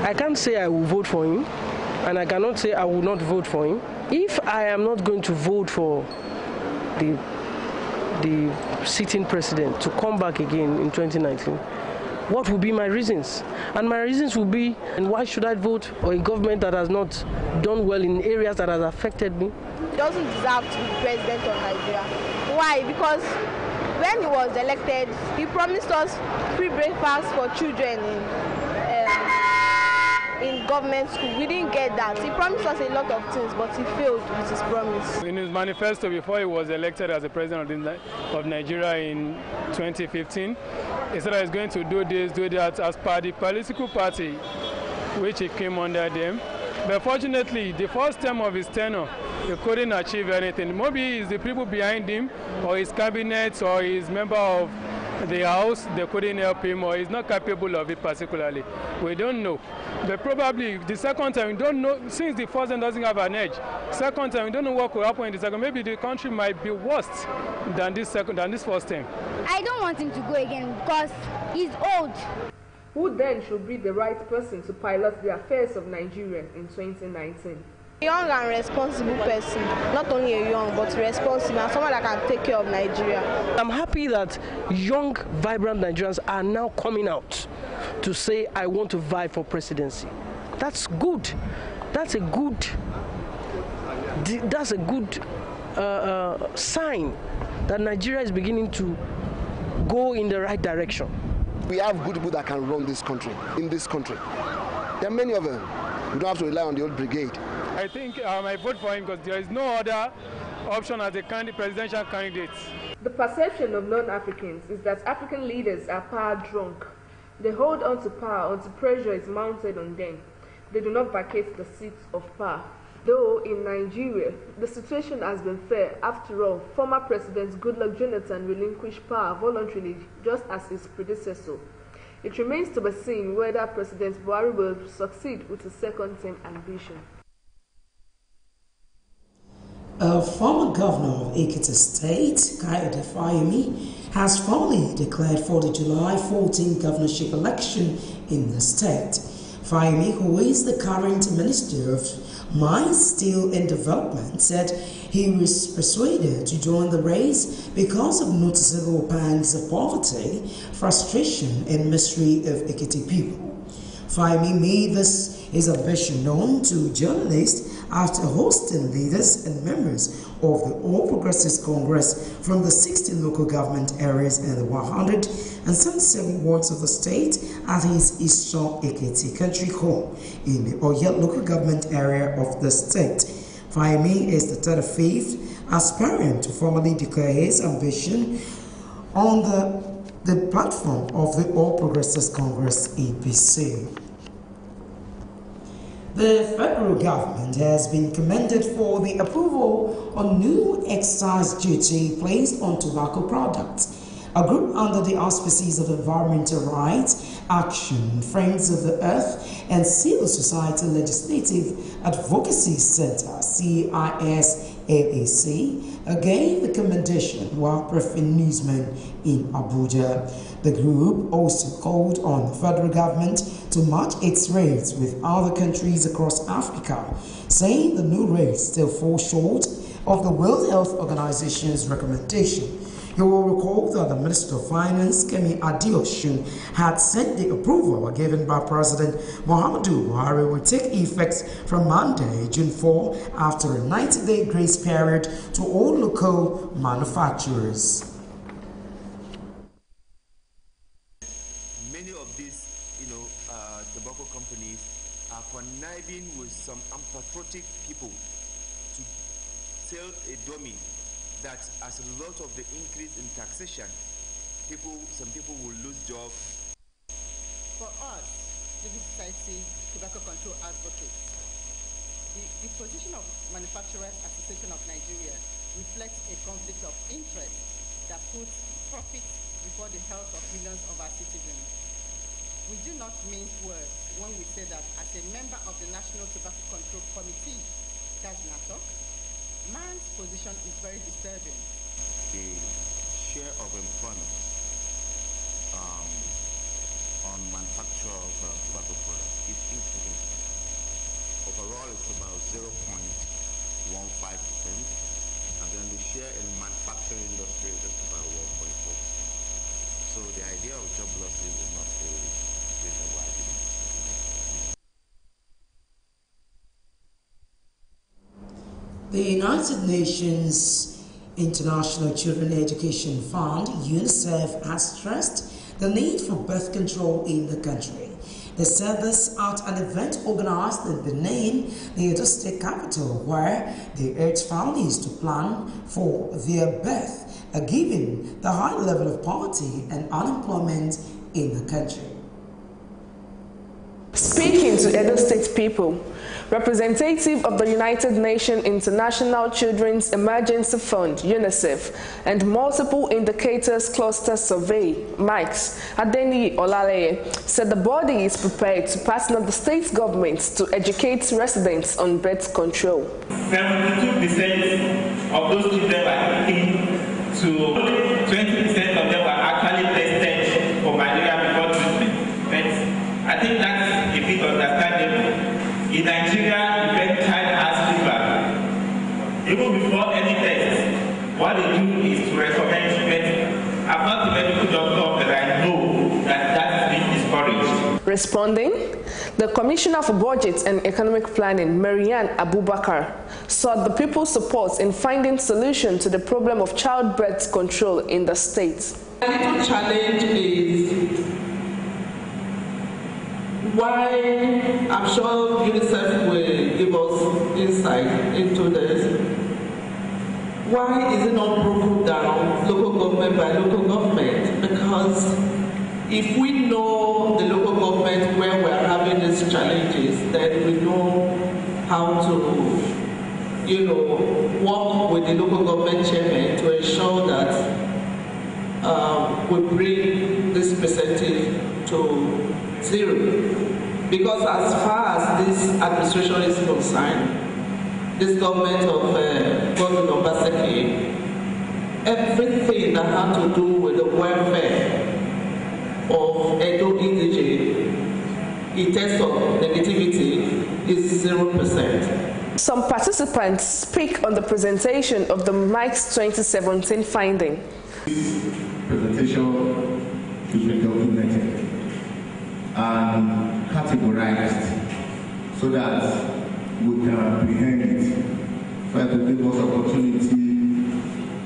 I can't say I will vote for him, and I cannot say I will not vote for him. If I am not going to vote for the sitting president to come back again in 2019, what will be my reasons? And my reasons will be, and why should I vote for a government that has not done well in areas that has affected me? He doesn't deserve to be president of Nigeria. Why? Because when he was elected, he promised us free breakfast for children in government school. We didn't get that. He promised us a lot of things, but he failed with his promise. In his manifesto before he was elected as the president of Nigeria in 2015, he said that he's going to do this, do that as per the political party which he came under them. But fortunately, the first term of his tenure, he couldn't achieve anything. Maybe it's the people behind him, or his cabinet, or his member of the house, they couldn't help him, or he's not capable of it particularly. We don't know. But probably the second time, we don't know, since the first time doesn't have an edge. Second time, we don't know what could happen in the second. Maybe the country might be worse than this first time. I don't want him to go again because he's old. Who then should be the right person to pilot the affairs of Nigeria in 2019? A young and responsible person, not only a young but responsible, and someone that can take care of Nigeria. I'm happy that young, vibrant Nigerians are now coming out to say, I want to vie for presidency. That's good. That's a good sign that Nigeria is beginning to go in the right direction. We have good people that can run this country, in this country. There are many of them. We don't have to rely on the old brigade. I think I vote for him because there is no other option as a presidential candidate. The perception of non-Africans is that African leaders are power drunk. They hold on to power until pressure is mounted on them. They do not vacate the seats of power. Though in Nigeria, the situation has been fair. After all, former President Goodluck Jonathan relinquished power voluntarily, just as his predecessor. It remains to be seen whether President Buhari will succeed with his second-term ambition. A former governor of Ekiti State, Kayode Fayemi, has formally declared for the July 14 governorship election in the state. Fayemi, who is the current Minister of Mines, Steel and Development, said he was persuaded to join the race because of noticeable pangs of poverty, frustration and misery of Ekiti people. Fayemi made his ambition known to journalists after hosting leaders and members of the All Progressives Congress from the 60 local government areas and the 177 wards of the state at his Eastern Ekiti country home in the Oyo local government area of the state. Fayemi is the 35th aspirant to formally declare his ambition on the platform of the All Progressives Congress APC. The federal government has been commended for the approval on new excise duty placed on tobacco products. A group under the auspices of Environmental Rights Action, Friends of the Earth, and Civil Society Legislative Advocacy Center (CISLAC) gave the commendation while briefing newsmen in Abuja. The group also called on the federal government to match its rates with other countries across Africa, saying the new rates still fall short of the World Health Organization's recommendation. You will recall that the Minister of Finance, Kemi Adeosun, had said the approval given by President Muhammadu Buhari will take effect from Monday, June 4, after a 90-day grace period to all local manufacturers. Many of these, tobacco companies are conniving with some unpatriotic people to sell a dummy that as a result of the increase in taxation, some people will lose jobs. For us, Civil Society Tobacco Control Advocates, the position of Manufacturers Association of Nigeria reflects a conflict of interest that puts profit before the health of millions of our citizens. We do not mince words when we say that as a member of the National Tobacco Control Committee, that's NATOC, man's position is very disturbing. The share of employment on manufacture of tobacco products is insignificant. overall it's about 0.15%, and then the share in manufacturing industry is just about 1.4%. So the idea of job losses is not a reasonable argument. The United Nations International Children Education Fund, UNICEF, has stressed the need for birth control in the country. They said this at an event organized in Benin, the Edo State capital, where they urged families to plan for their birth, given the high level of poverty and unemployment in the country. Speaking to Edo State people, representative of the United Nations International Children's Emergency Fund, UNICEF, and Multiple Indicators Cluster Survey, MICS, Adeni Olaleye, said the body is prepared to partner the state governments to educate residents on birth control. 72% of those children were taken to 20% of them were actually tested for malaria before treatment. But I think that's a bit understandable. In Nigeria, if any child has fever, even before any test, what they do is to recommend treatment. I'm not a medical doctor, but I know that that's being discouraged. Responding, the Commissioner for Budget and Economic Planning, Marianne Abubakar, sought the people's support in finding solution to the problem of childbirth control in the state. A little challenge is why, I'm sure UNICEF will give us insight into this. Why is it not broken down local government by local government? Because if we know the local government where we're having these challenges, then we know how to, work with the local government chairman to ensure that we bring this percentage to 0. Because as far as this administration is concerned, this government of Governor Obaseki, everything that had to do with the welfare of Edo indigene, in terms of negativity, is 0%. Some participants speak on the presentation of the MICS 2017 finding. This presentation should be documented and categorized so that we can apprehend it. Try to give us opportunity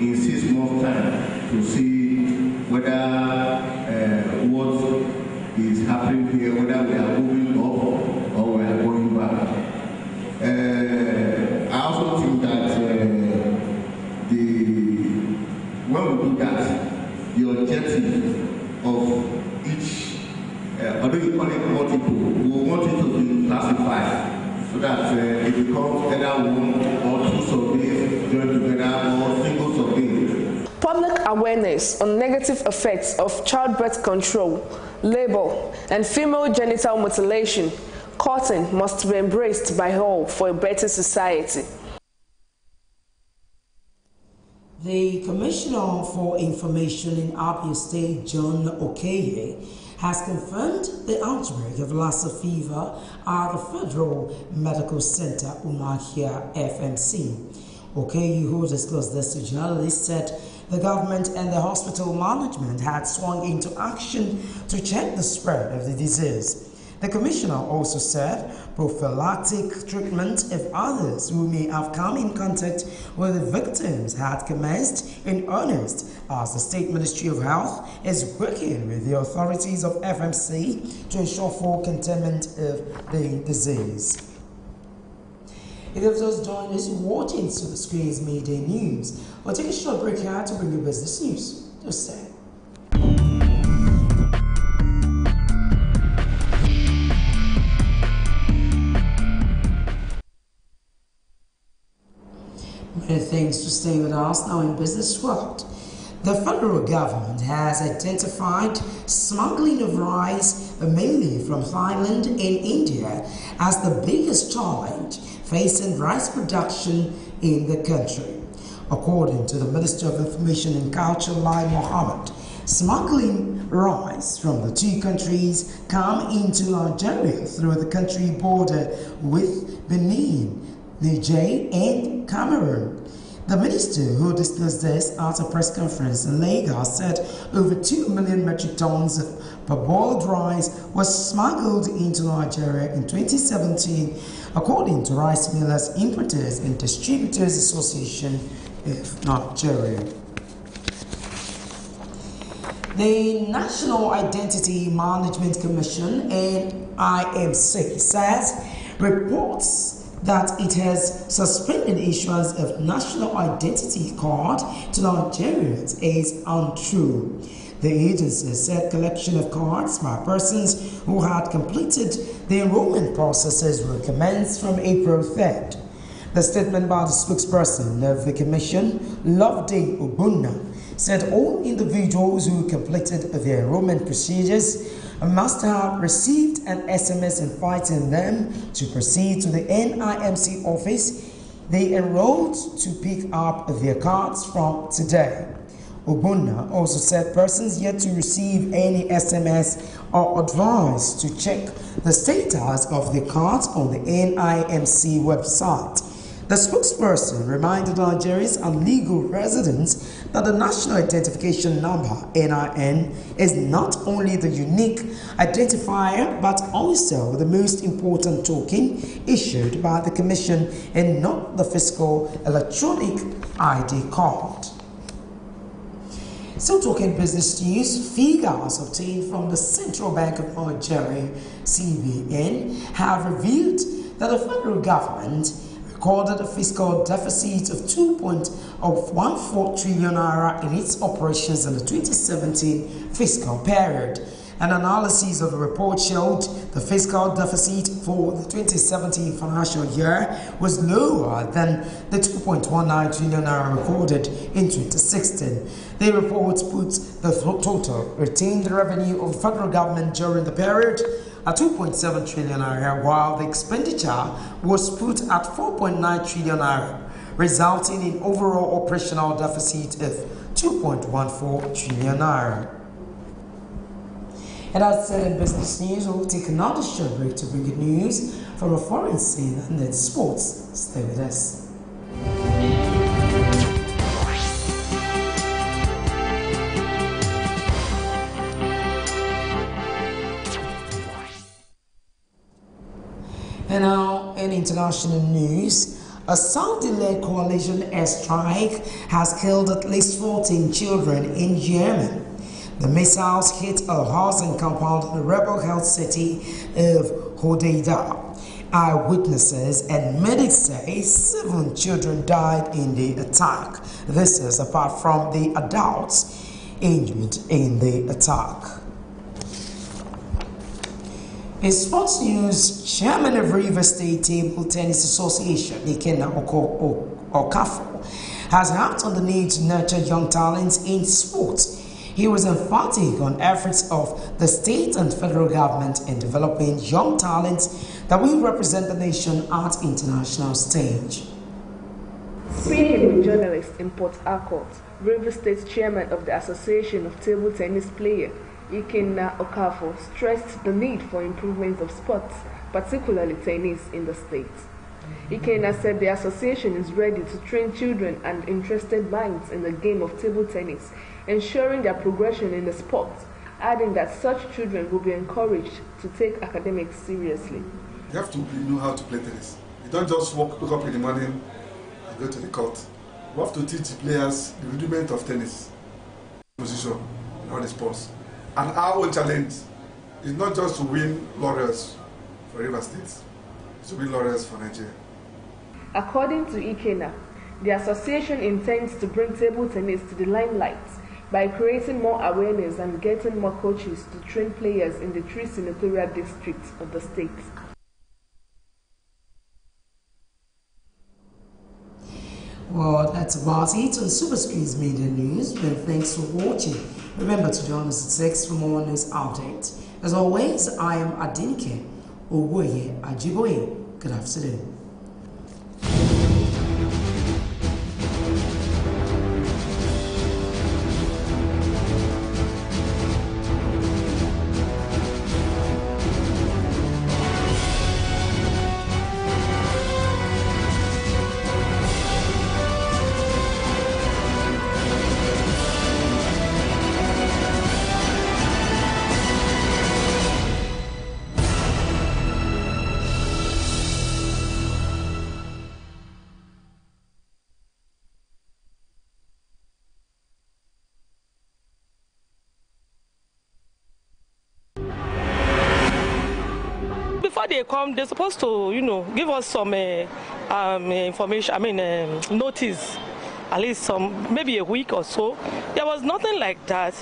in 6 months' time to see whether what is happening here, whether we are moving up or we are going back. I also think that when we do that, the objective of each although you call it multiple, we want it to be classified so that it becomes either 1 or 2 surveys joined together or single surveys. Public awareness on negative effects of childbirth control, labor, and female genital mutilation, cutting must be embraced by all for a better society. The Commissioner for Information in Abia State, John Okeye, has confirmed the outbreak of Lassa fever at the Federal Medical Center, Umahia FMC. Okeye, who disclosed this to journalists, said the government and the hospital management had swung into action to check the spread of the disease. The commissioner also said prophylactic treatment of others who may have come in contact with the victims had commenced in earnest, as the State Ministry of Health is working with the authorities of FMC to ensure full containment of the disease. If you've just joined us, you're watching Superscreen's Midday News. We'll take a short break here to bring you business news. Just stay. Many thanks for staying with us. Now in business world, the federal government has identified smuggling of rice, mainly from Thailand and India, as the biggest challenge facing rice production in the country. According to the Minister of Information and Culture, Lai Mohammed, Smuggling rice from the two countries come into Nigeria through the country border with Benin, Niger and Cameroon. The minister who discussed this at a press conference in Lagos said over 2 million metric tons of parboiled rice was smuggled into Nigeria in 2017, according to Rice Millers Importers and Distributors Association of Nigeria. The National Identity Management Commission, NIMC, says reports that it has suspended issuance of national identity card to Nigerians is untrue. The agency said collection of cards by persons who had completed the enrollment processes will commence from April 3rd. The statement by the spokesperson of the commission, Loveday Obunna, said all individuals who completed their enrollment procedures must have received an SMS inviting them to proceed to the NIMC office they enrolled to pick up their cards from today. Obunna also said persons yet to receive any SMS are advised to check the status of their cards on the NIMC website. The spokesperson reminded Nigerians and legal residents that the National Identification Number, NIN, is not only the unique identifier but also the most important token issued by the Commission and not the physical electronic ID card. Still talking business news, figures obtained from the Central Bank of Nigeria, CBN, have revealed that the federal government recorded a fiscal deficit of 2.14 trillion naira in its operations in the 2017 fiscal period. An analysis of the report showed the fiscal deficit for the 2017 financial year was lower than the 2.19 trillion naira recorded in 2016. The report put the total retained revenue of the federal government during the period at 2.7 trillion naira, while the expenditure was put at 4.9 trillion naira, resulting in overall operational deficit of 2.14 trillion naira. And as said in business news, we'll take another short break to bring you news from a foreign scene and then sports. Stay with us. And now in international news, a Saudi-led coalition airstrike has killed at least 14 children in Yemen. The missiles hit a housing compound in the rebel-held city of Hodeidah. Eyewitnesses and medics say 7 children died in the attack. This is apart from the adults injured in the attack. In sports news, chairman of River State Table Tennis Association, Ikenna Okafor, has harped on the need to nurture young talents in sports. He was emphatic on efforts of the state and federal government in developing young talents that will represent the nation at international stage. Speaking with journalists in Port Harcourt, River State chairman of the Association of Table Tennis Players, Ikenna Okafor, stressed the need for improvements of sports, particularly tennis, in the state. Ikenna said the association is ready to train children and interested minds in the game of table tennis, ensuring their progression in the sport, adding that such children will be encouraged to take academics seriously. You have to know how to play tennis. You don't just wake up in the morning and go to the court. You have to teach the players the rudiment of tennis, position, in all the sports. And our own challenge is not just to win laurels for River State, it's to win laurels for Nigeria. According to Ikenna, the association intends to bring table tennis to the limelight by creating more awareness and getting more coaches to train players in the 3 senatorial districts of the state. Well, that's about it on Superscreen's media news. Well, thanks for watching. Remember to join us at 6 for more news updates. As always, I am Adinke Owoye Ajiboye. Good afternoon. before they come, they're supposed to, give us some information, notice, at least maybe a week or so. There was nothing like that.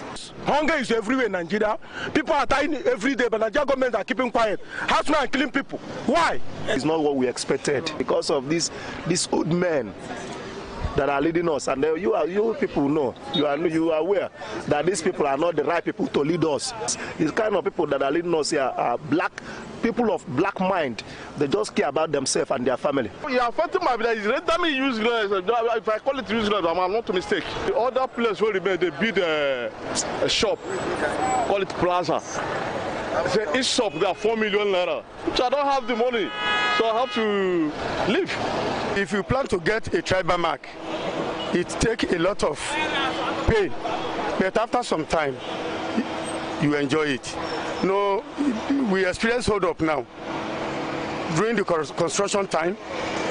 Hunger is everywhere in Nigeria. People are dying every day, but Nigerian government are keeping quiet. Herdsmen are killing people. Why? It's not what we expected because of these old men that are leading us, and you people know, you are aware that these people are not the right people to lead us. These kind of people that are leading us here are people of black mind. They just care about themselves and their family. You are affecting my village. Let me use if I call it useless, I'm not a mistake. The other place where they build a shop, call it plaza. Say each shop got 4 million naira. So I don't have the money, so I have to leave. If you plan to get a tribal mark, it takes a lot of pain, but after some time, you enjoy it. No, we experience hold up now during the construction time.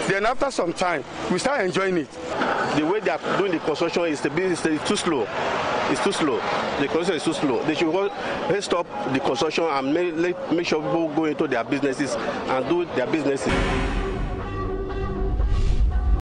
Then after some time, we start enjoying it. The way they are doing the construction is too slow. It's too slow. The construction is too slow. They should stop the construction and make sure people go into their businesses and do their businesses.